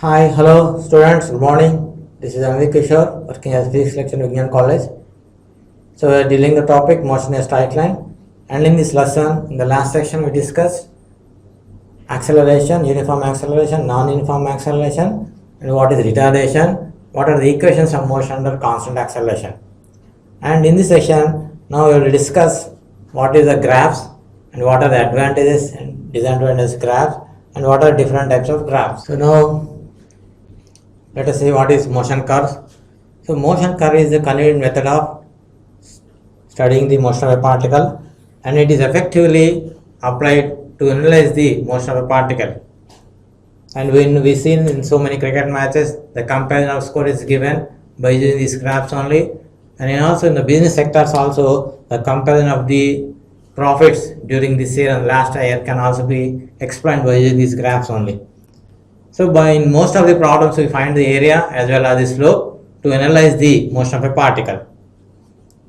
Hi, hello students, good morning. This is Anvi Kishore working as physics lecturer in Vigyan College. So we are dealing the topic motion in a straight line, and in this lesson, in the last section we discussed acceleration, uniform acceleration, non-uniform acceleration, and what is retardation, what are the equations of motion under constant acceleration. And in this section, now we will discuss what is the graphs and what are the advantages and disadvantages graphs and what are different types of graphs. So now let us see what is motion curve. So motion curve is the convenient method of studying the motion of a particle, and it is effectively applied to analyze the motion of a particle. And when we seen in so many cricket matches, the comparison of score is given by using these graphs only, and also in the business sectors also the comparison of the profits during this year and last year can also be explained by using these graphs only. So by in most of the problems we find the area as well as the slope to analyze the motion of a particle.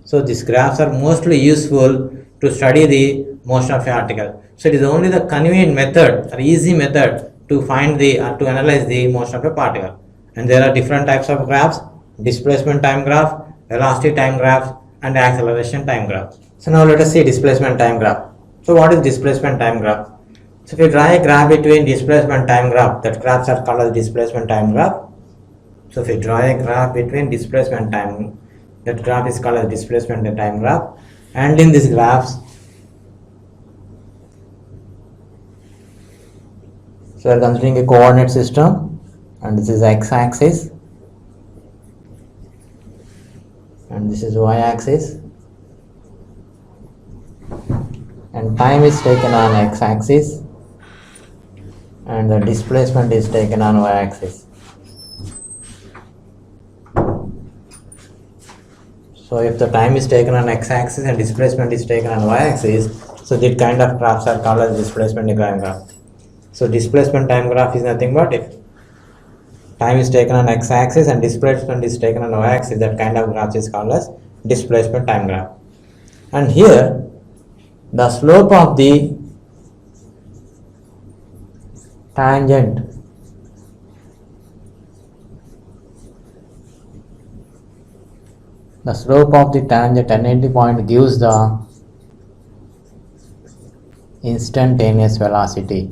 So these graphs are mostly useful to study the motion of a particle. So it is only the convenient method or easy method to find the to analyze the motion of a particle. And there are different types of graphs: displacement time graph, velocity time graph, and acceleration time graph. So now let us see displacement time graph. So what is displacement time graph? So if you draw a graph between displacement time graph, that graphs are called as displacement time graph. So if you draw a graph between displacement time, that graph is called as displacement time graph. And in these graphs, so we are considering a coordinate system, and this is x-axis, and this is y-axis, and time is taken on x-axis, and the displacement is taken on y-axis. So if the time is taken on x-axis and displacement is taken on y-axis, so that kind of graphs are called as displacement time graph. So displacement time graph is nothing but if time is taken on x-axis and displacement is taken on y-axis, that kind of graph is called as displacement time graph. And here the slope of the tangent at any point gives the instantaneous velocity.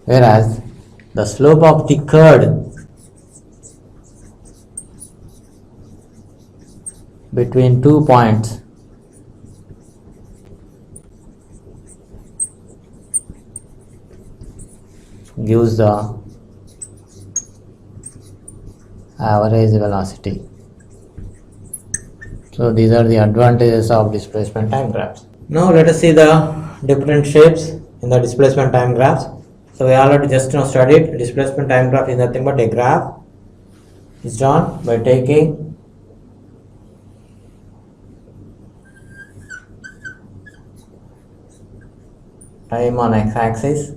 Whereas the slope of the curve between 2 points gives the average velocity. So these are the advantages of displacement time graphs. Now let us see the different shapes in the displacement time graphs. So we already just now studied displacement time graph is nothing but a graph is drawn by taking time on x-axis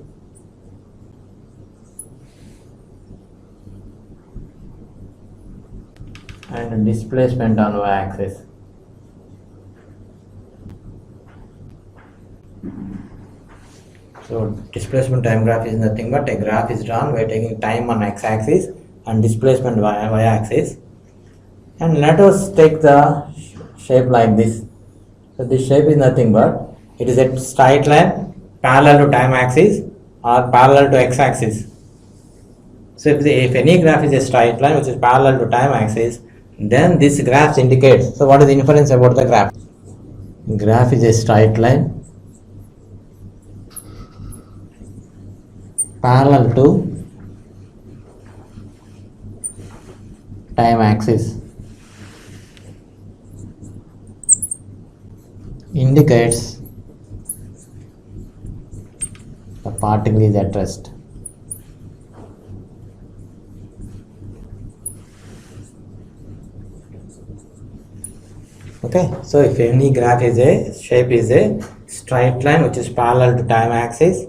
and displacement on y-axis. So displacement time graph is nothing but a graph is drawn by taking time on x-axis and displacement y-axis. And let us take the shape like this. So this shape is nothing but it is a straight line parallel to time axis or parallel to x-axis. So if any graph is a straight line which is parallel to time axis, then this graph indicates. So what is the inference about the graph? Graph is a straight line parallel to time axis, indicates the particle is at rest. Okay, so if any graph is a shape is a straight line which is parallel to time axis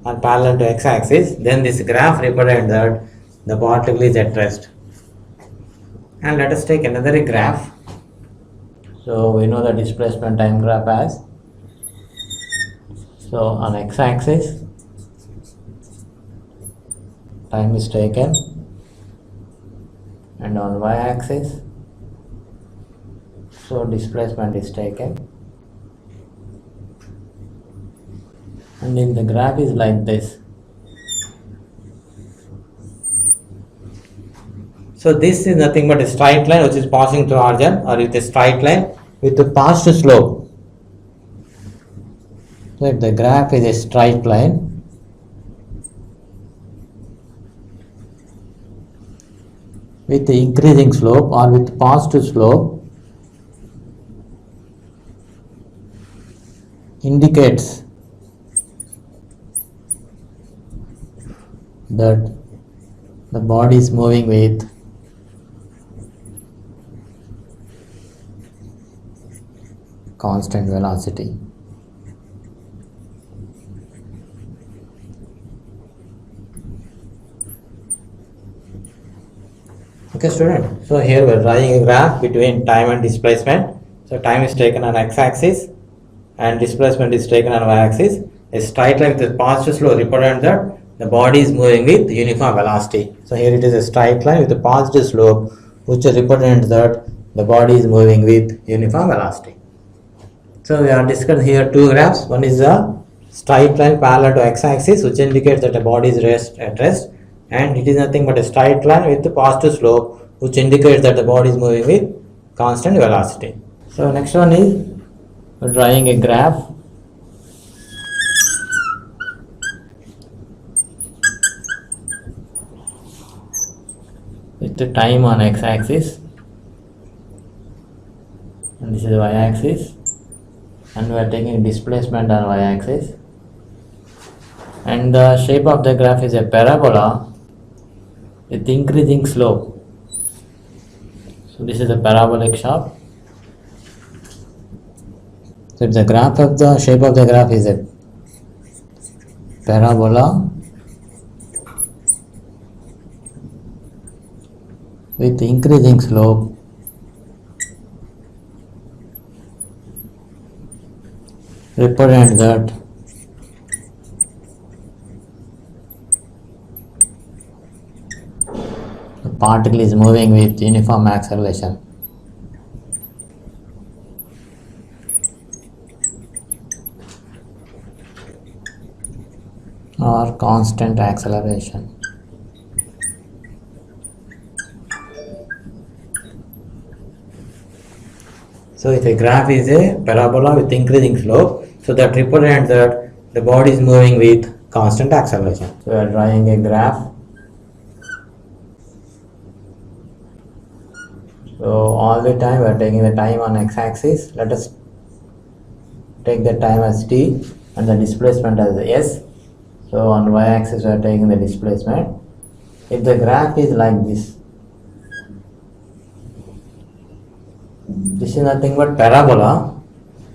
or parallel to x-axis, then this graph represents that the particle is at rest. And let us take another graph. So we know the displacement time graph as So on x-axis time is taken, and on y-axis so displacement is taken, and in the graph is like this. So this is nothing but a straight line which is passing through origin, or with a straight line with a past slope. So if the graph is a straight line, with the increasing slope or with positive slope, indicates that the body is moving with constant velocity. Okay, student. So here we are drawing a graph between time and displacement. So time is taken on x-axis and displacement is taken on y-axis. A straight line with a positive slope represents that the body is moving with uniform velocity. So here it is a straight line with a positive slope which represents that the body is moving with uniform velocity. So we are discussing here two graphs. One is a straight line parallel to x-axis which indicates that the body is at rest, and it is nothing but a straight line with a positive slope which indicates that the body is moving with constant velocity. So next one is drawing a graph with the time on x-axis, and this is y-axis, and we are taking displacement on y-axis, and the shape of the graph is a parabola with increasing slope. So this is a parabolic shape. So if the graph of the shape of the graph is a parabola with increasing slope, represents that the particle is moving with uniform acceleration. Or constant acceleration. So if a graph is a parabola with increasing slope, so that represents that the body is moving with constant acceleration. So we are drawing a graph. So all the time we are taking the time on x-axis. Let us take the time as t and the displacement as s. So on y-axis we are taking the displacement. If the graph is like this, this is nothing but parabola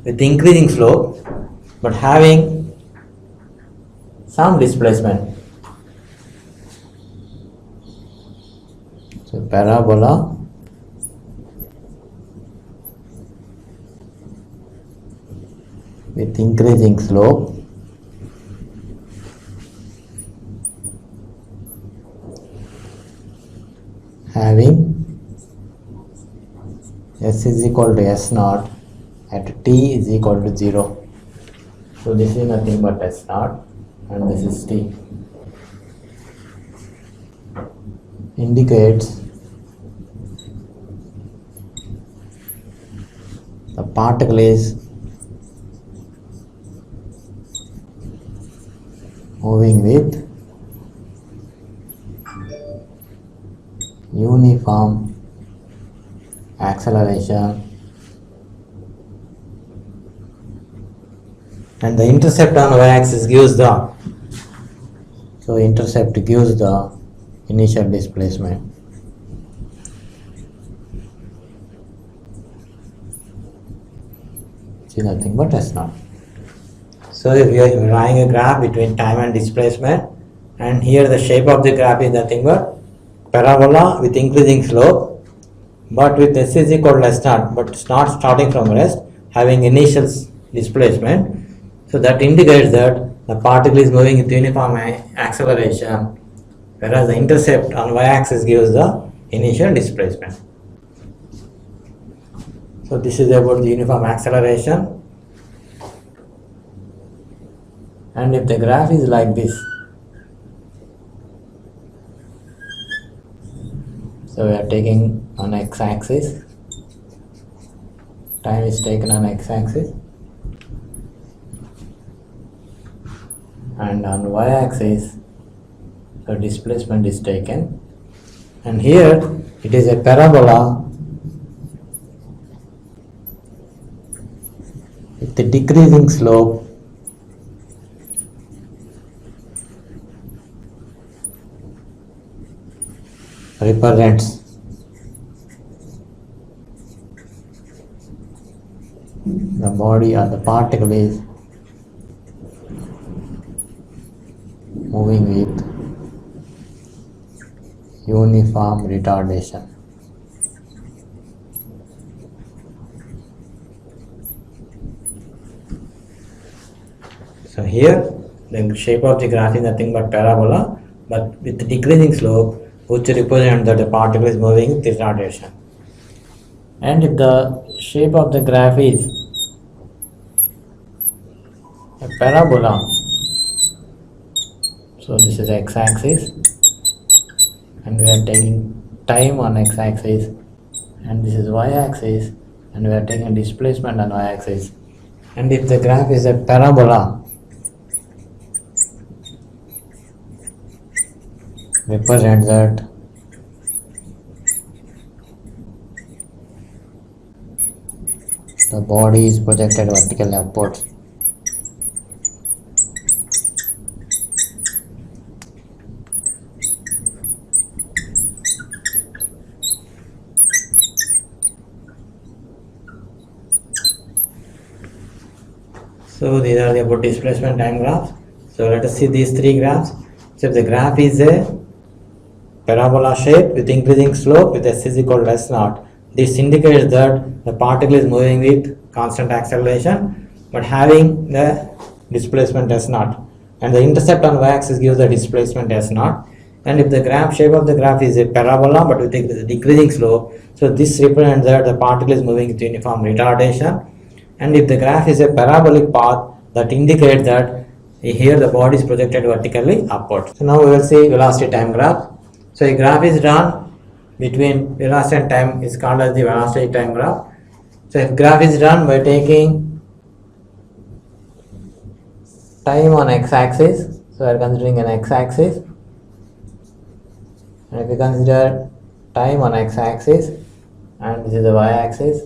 with increasing slope but having some displacement. So parabola with increasing slope having s is equal to s naught at t is equal to 0. So this is nothing but s naught and this is t. Indicates the particle is moving with uniform acceleration, and the intercept on y-axis gives the, so intercept gives the initial displacement. See nothing but s naught. So we are drawing a graph between time and displacement, and here the shape of the graph is nothing but parabola with increasing slope, but with s is equal to s naught, but it's not starting from rest, having initial displacement, So that indicates that the particle is moving with uniform acceleration, whereas the intercept on y-axis gives the initial displacement. So this is about the uniform acceleration. And if the graph is like this, so we are taking on x-axis, time is taken on x-axis, and on y-axis the displacement is taken, and here it is a parabola with the decreasing slope represents the body or the particle is moving with uniform retardation. So here the shape of the graph is nothing but parabola, but with the decreasing slope, which represents that the particle is moving with retardation. And if the shape of the graph is a parabola, so this is x-axis, and we are taking time on x-axis, and this is y-axis, and we are taking displacement on y-axis. And if the graph is a parabola, represents that the body is projected vertically upwards. So these are the about displacement time graphs. So let us see these three graphs. So if the graph is a parabola shape with increasing slope with s is equal to s naught, this indicates that the particle is moving with constant acceleration but having the displacement s naught, and the intercept on y-axis gives the displacement s naught. And if the graph shape of the graph is a parabola but with a decreasing slope, so this represents that the particle is moving with uniform retardation. And if the graph is a parabolic path, that indicates that here the body is projected vertically upward. So now we will see velocity time graph. So a graph is drawn between velocity and time is called as the velocity time graph. So if graph is drawn by taking time on x-axis, so we are considering an x-axis, and if we consider time on x-axis, and this is the y-axis,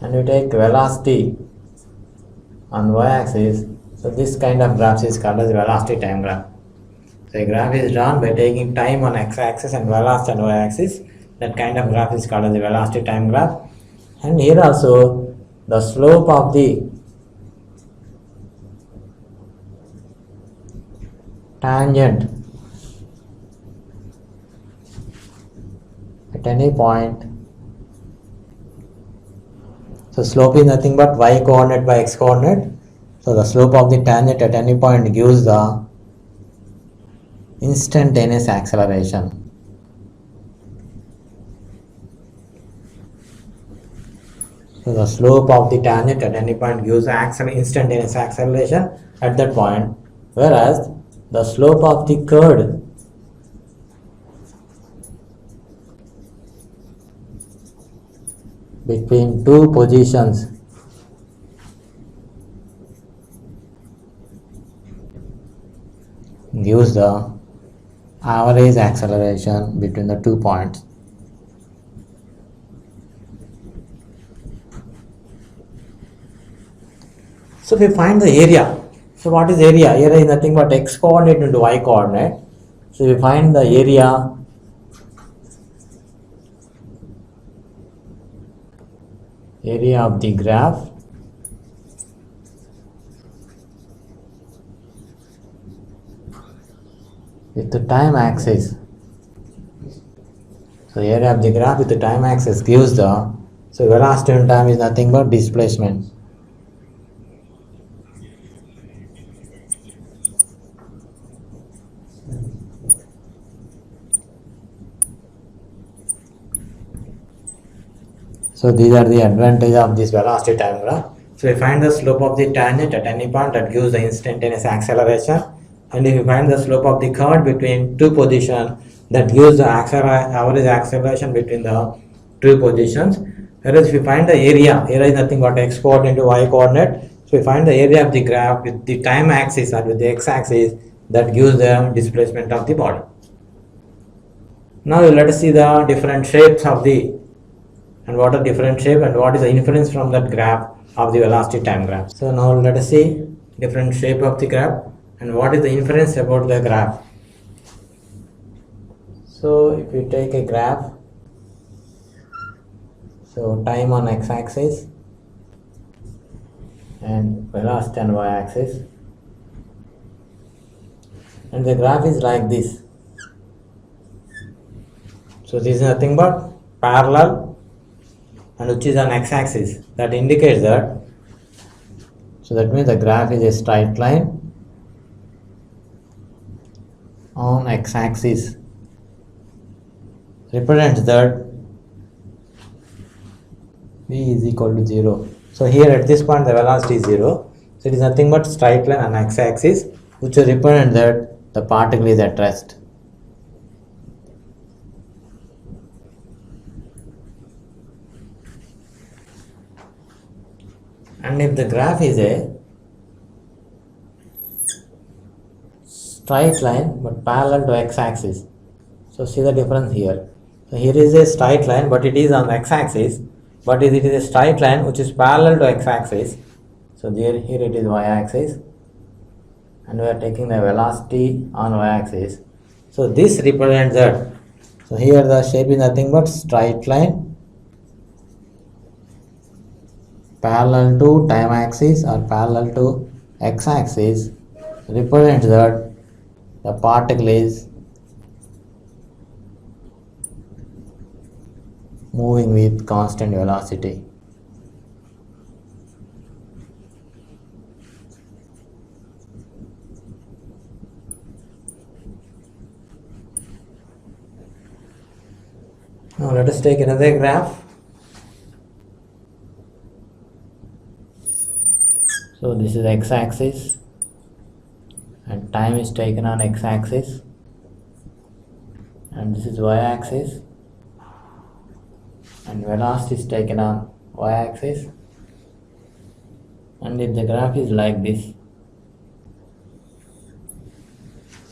and we take velocity on y-axis, so this kind of graph is called as velocity time graph. So a graph is drawn by taking time on x-axis and velocity on y-axis. That kind of graph is called as the velocity time graph. And here also the slope of the tangent at any point. So slope is nothing but y coordinate by x coordinate. So the slope of the tangent at any point gives the instantaneous acceleration. So the slope of the tangent at any point gives instantaneous acceleration at that point, whereas the slope of the curve between two positions gives the average acceleration between the 2 points. So we find the area. So what is area? Area is nothing but x coordinate into y coordinate. So we find the area of the graph with the time axis. So the area of the graph with the time axis gives the, so velocity in time is nothing but displacement. So these are the advantage of this velocity time graph. So we find the slope of the tangent at any point, that gives the instantaneous acceleration, and if you find the slope of the curve between two positions, that gives the average acceleration between the two positions. Whereas if you find the area is nothing but x coordinate into y coordinate. So we find the area of the graph with the time axis and with the x axis, that gives the displacement of the body. Now let us see the different shapes of the, and what are different shape and what is the inference from that graph of the velocity time graph. So now let us see different shape of the graph and what is the inference about the graph. So if you take a graph, so time on x-axis and velocity on y-axis, and the graph is like this. So this is nothing but parallel, and which is on x-axis, that indicates that, so that means the graph is a straight line on x-axis, represents that v is equal to 0. So here at this point the velocity is 0, so it is nothing but straight line on x-axis, which will represent that the particle is at rest. And if the graph is a straight line but parallel to x-axis, so see the difference here. So here is a straight line but it is on x-axis, but it is a straight line which is parallel to x-axis. So here it is y-axis, and we are taking the velocity on y-axis. So this represents that. So here the shape is nothing but straight line parallel to time axis or parallel to x-axis, represents that the particle is moving with constant velocity. Now let us take another graph. So this is x-axis and time is taken on x-axis, and this is y-axis and velocity is taken on y-axis, and if the graph is like this.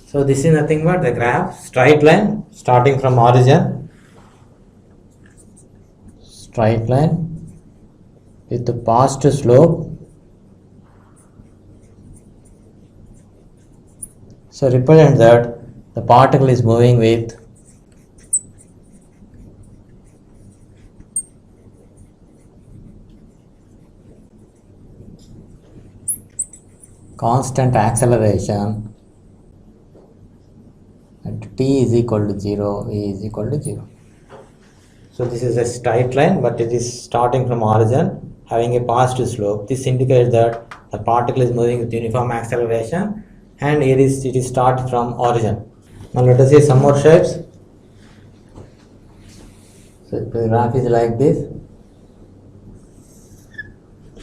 So this is nothing but the graph, straight line starting from origin, straight line with the positive slope. So represent that the particle is moving with constant acceleration at t is equal to 0, v is equal to 0. So this is a straight line but it is starting from origin, having a positive slope. This indicates that the particle is moving with uniform acceleration, and it is started from origin. Now let us see some more shapes. So the graph is like this.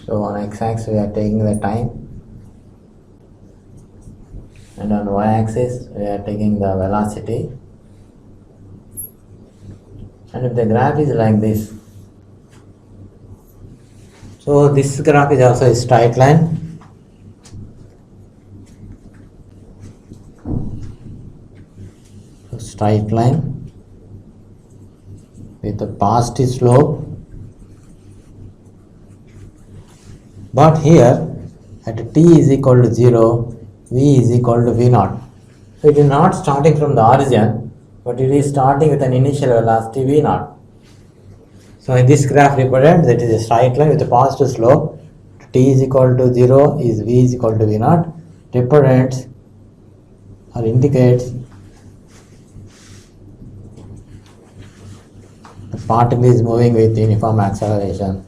So on x-axis we are taking the time, and on y-axis we are taking the velocity. And if the graph is like this, so this graph is also a straight line. Straight line with a positive slope, but here at t is equal to 0, v is equal to v0. So it is not starting from the origin, but it is starting with an initial velocity v0. So in this graph represents that is a straight line with a positive slope. T is equal to 0 is v is equal to v0, represents or indicates the particle is moving with uniform acceleration.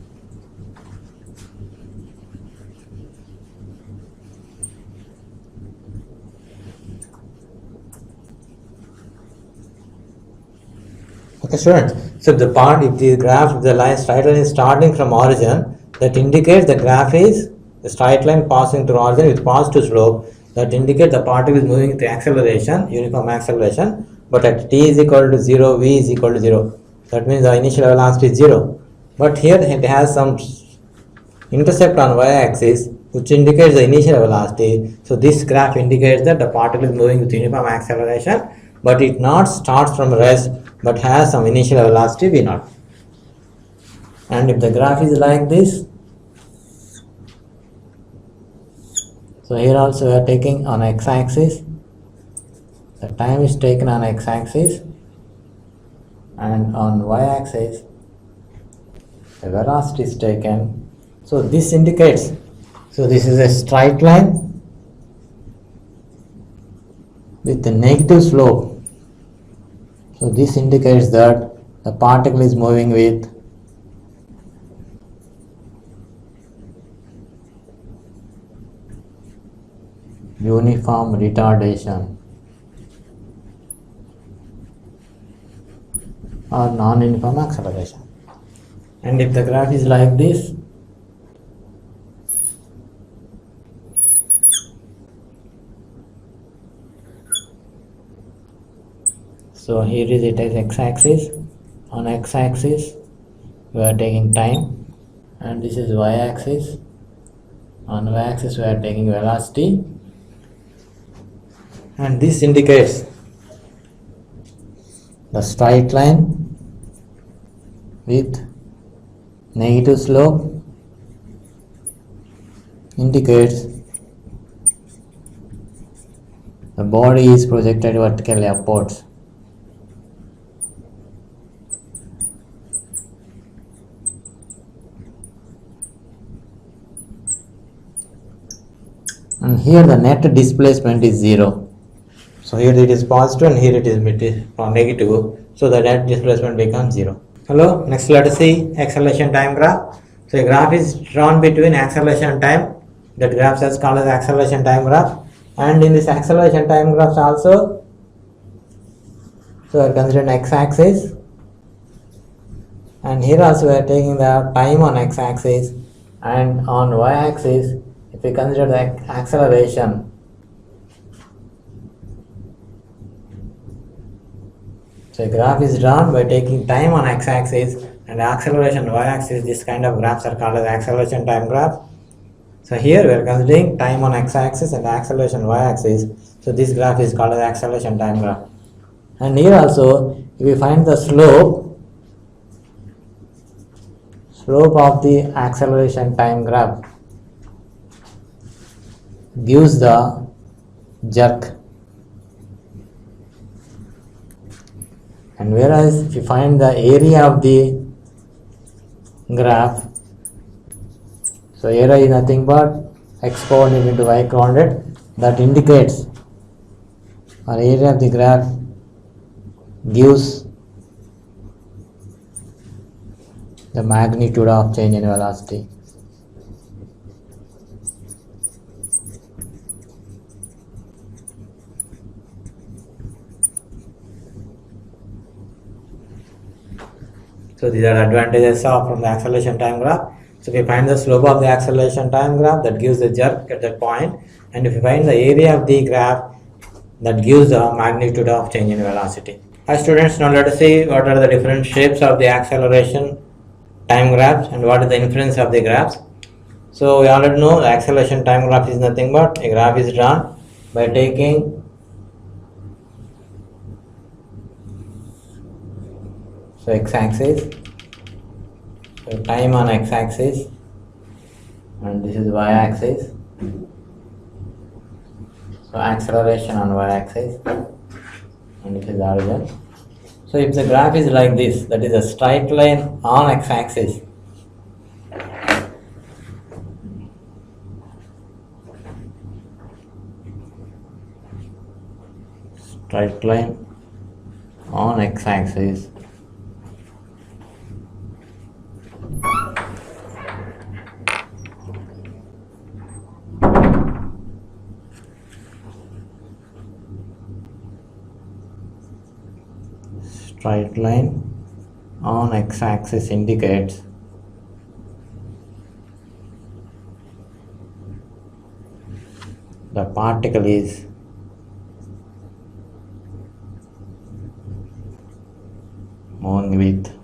Okay, students. So if the graph, if the line straight line is starting from origin, that indicates the graph is the straight line passing through origin with positive slope. That indicates the particle is moving with acceleration, uniform acceleration. But at t is equal to 0, v is equal to 0. That means the initial velocity is 0. But here it has some intercept on y-axis which indicates the initial velocity. So this graph indicates that the particle is moving with uniform acceleration, but it not starts from rest but has some initial velocity v naught. And if the graph is like this, so here also we are taking on x-axis, the time is taken on x-axis, and on y-axis the velocity is taken. So this indicates, so this is a straight line with a negative slope. So this indicates that the particle is moving with uniform retardation or non-uniform acceleration. And if the graph is like this, so here is it as x-axis. On x-axis we are taking time, and this is y-axis. On y-axis we are taking velocity, and this indicates the straight line with negative slope indicates the body is projected vertically upwards. And here the net displacement is 0. So here it is positive and here it is negative. So the net displacement becomes 0. Hello, next let us see acceleration time graph. So a graph is drawn between acceleration and time. That graph is called as acceleration time graph. And in this acceleration time graph also, so we are considering x-axis. And here also we are taking the time on x-axis, and on y-axis if we consider the acceleration, so a graph is drawn by taking time on x-axis and acceleration on y-axis. This kind of graphs are called as acceleration time graph. So here we are considering time on x-axis and acceleration y-axis. So this graph is called as acceleration time graph. And here also if we find the slope of the acceleration time graph gives the jerk, and whereas if you find the area of the graph, so area is nothing but x coordinate into y coordinate, that indicates, or area of the graph gives the magnitude of change in velocity. So these are advantages of from the acceleration time graph. So if we find the slope of the acceleration time graph, that gives the jerk at that point, and if we find the area of the graph, that gives the magnitude of change in velocity. Hi students, now let us see what are the different shapes of the acceleration time graphs and what is the inference of the graphs. So we already know the acceleration time graph is nothing but a graph is drawn by taking so x-axis, so time on x-axis, and this is y-axis, so acceleration on y-axis, and this is origin. So if the graph is like this, that is a straight line on x-axis, straight line on x-axis, straight line on x-axis indicates the particle is moving with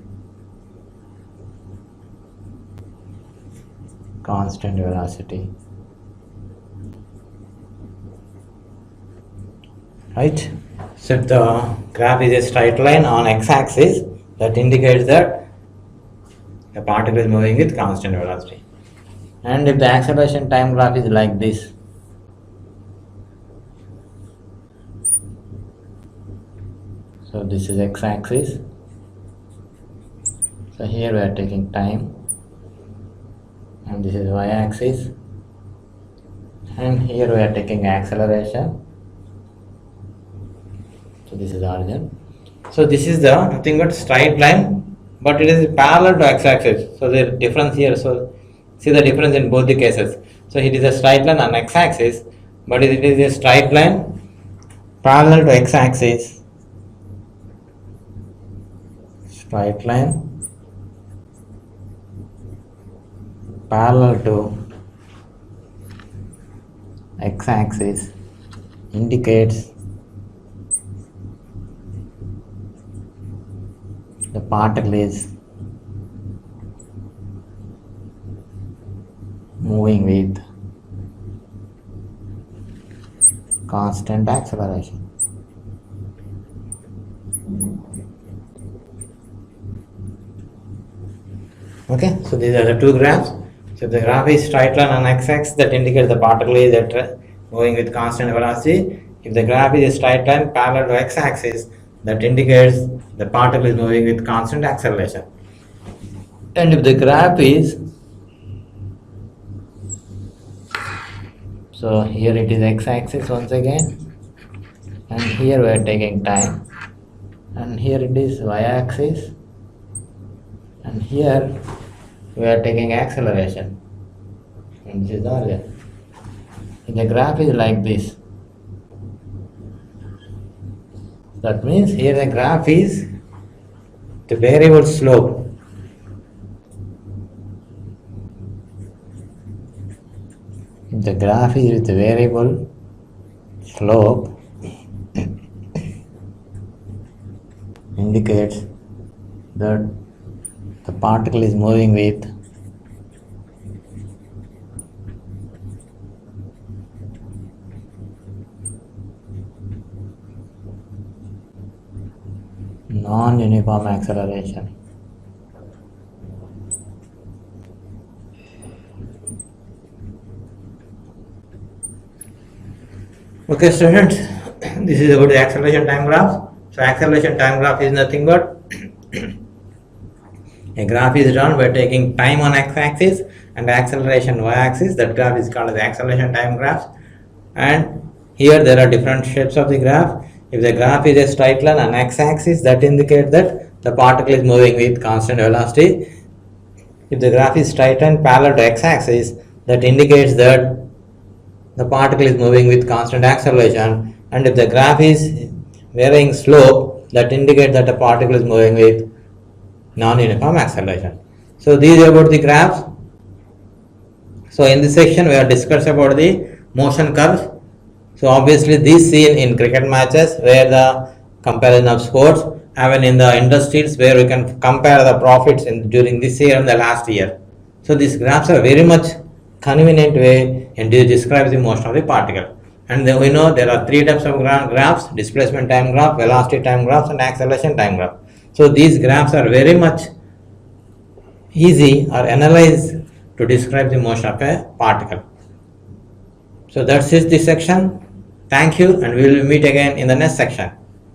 constant velocity. Right? So if the graph is a straight line on x-axis, that indicates that the particle is moving with constant velocity. And if the acceleration time graph is like this, so this is x-axis. So here we are taking time, and this is y-axis, and here we are taking acceleration. So this is origin. So this is the nothing but straight line, but it is parallel to x-axis. So the difference here. So see the difference in both the cases. So it is a straight line on x-axis, but it is a straight line parallel to x-axis. Straight line parallel to x-axis indicates the particle is moving with constant acceleration. Okay, so these are the two graphs. So if the graph is straight line on x-axis, that indicates the particle is moving with constant velocity. If the graph is a straight line parallel to x-axis, that indicates the particle is moving with constant acceleration. And if the graph is, so here it is x-axis once again, and here we are taking time, and here it is y-axis, and here we are taking acceleration, and this is the origin. If the graph is like this, that means here the graph is the variable slope. If the graph is with the variable slope, indicates that the particle is moving with non-uniform acceleration. Okay, students, this is about the acceleration time graph. So acceleration time graph is nothing but a graph is drawn by taking time on x-axis and acceleration y-axis. That graph is called the acceleration time graph. And here there are different shapes of the graph. If the graph is a straight line on x-axis, that indicates that the particle is moving with constant velocity. If the graph is straight line parallel to x-axis, that indicates that the particle is moving with constant acceleration. And if the graph is varying slope, that indicates that the particle is moving with non-uniform acceleration. So these are about the graphs. So in this section we have discussed about the motion curves. So obviously this seen in cricket matches where the comparison of scores, even in the industries where we can compare the profits during this year and the last year. So these graphs are very much convenient way and they describe the motion of the particle. And then we know there are three types of graphs: displacement time graph, velocity time graphs, and acceleration time graph. So these graphs are very much easy or analyzed to describe the motion of a particle. So that's it, this section. Thank you, and we will meet again in the next section.